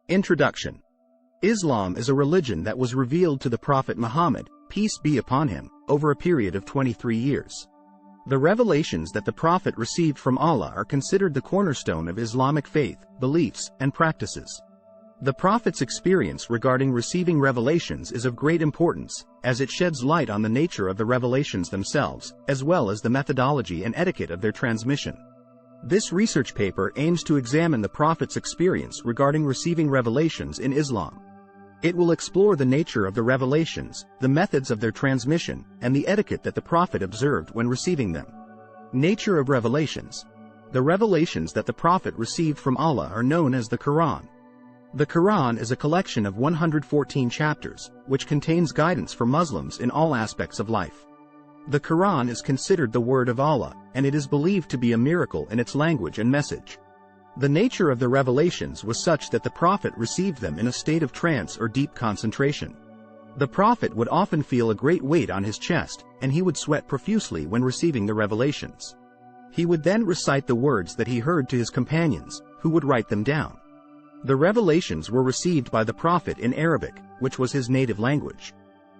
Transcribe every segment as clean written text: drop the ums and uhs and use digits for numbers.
Introduction. Islam is a religion that was revealed to the Prophet Muhammad, peace be upon him, over a period of 23 years. The revelations that the Prophet received from Allah are considered the cornerstone of Islamic faith, beliefs, and practices. The Prophet's experience regarding receiving revelations is of great importance, as it sheds light on the nature of the revelations themselves, as well as the methodology and etiquette of their transmission. This research paper aims to examine the Prophet's experience regarding receiving revelations in Islam. It will explore the nature of the revelations, the methods of their transmission, and the etiquette that the Prophet observed when receiving them. Nature of revelations. The revelations that the Prophet received from Allah are known as the Quran. The Quran is a collection of 114 chapters, which contains guidance for Muslims in all aspects of life. The Quran is considered the word of Allah, and it is believed to be a miracle in its language and message. The nature of the revelations was such that the Prophet received them in a state of trance or deep concentration. The Prophet would often feel a great weight on his chest, and he would sweat profusely when receiving the revelations. He would then recite the words that he heard to his companions, who would write them down. The revelations were received by the Prophet in Arabic, which was his native language.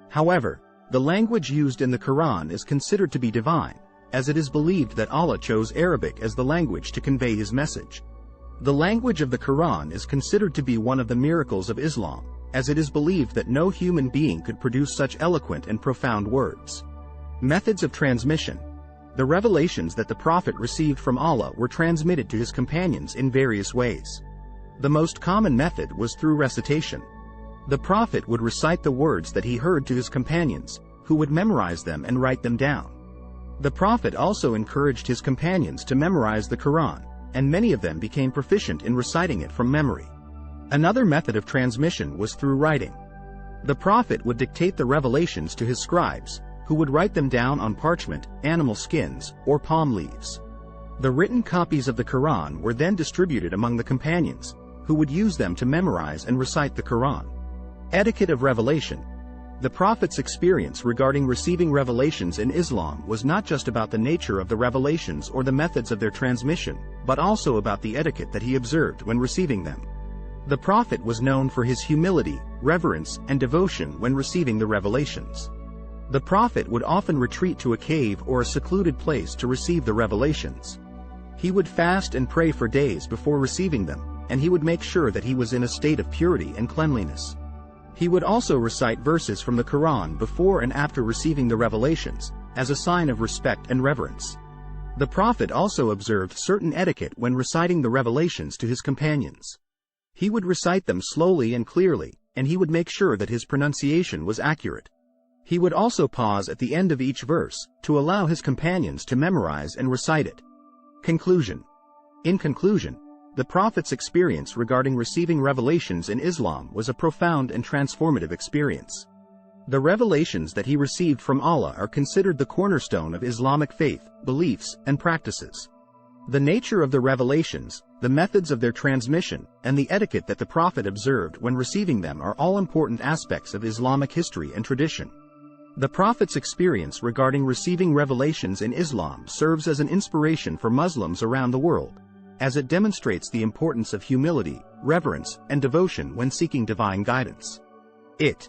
However, the language used in the Quran is considered to be divine, as it is believed that Allah chose Arabic as the language to convey his message. The language of the Quran is considered to be one of the miracles of Islam, as it is believed that no human being could produce such eloquent and profound words. Methods of transmission. The revelations that the Prophet received from Allah were transmitted to his companions in various ways. The most common method was through recitation. The Prophet would recite the words that he heard to his companions, who would memorize them and write them down. The Prophet also encouraged his companions to memorize the Quran, and many of them became proficient in reciting it from memory. Another method of transmission was through writing. The Prophet would dictate the revelations to his scribes, who would write them down on parchment, animal skins, or palm leaves. The written copies of the Quran were then distributed among the companions, who would use them to memorize and recite the Quran. Etiquette of revelation. The Prophet's experience regarding receiving revelations in Islam was not just about the nature of the revelations or the methods of their transmission, but also about the etiquette that he observed when receiving them. The Prophet was known for his humility, reverence, and devotion when receiving the revelations. The Prophet would often retreat to a cave or a secluded place to receive the revelations. He would fast and pray for days before receiving them, and he would make sure that he was in a state of purity and cleanliness. He would also recite verses from the Quran before and after receiving the revelations, as a sign of respect and reverence. The Prophet also observed certain etiquette when reciting the revelations to his companions. He would recite them slowly and clearly, and he would make sure that his pronunciation was accurate. He would also pause at the end of each verse, to allow his companions to memorize and recite it. Conclusion. In conclusion, the Prophet's experience regarding receiving revelations in Islam was a profound and transformative experience. The revelations that he received from Allah are considered the cornerstone of Islamic faith, beliefs, and practices. The nature of the revelations, the methods of their transmission, and the etiquette that the Prophet observed when receiving them are all important aspects of Islamic history and tradition. The Prophet's experience regarding receiving revelations in Islam serves as an inspiration for Muslims around the world, as it demonstrates the importance of humility, reverence, and devotion when seeking divine guidance. It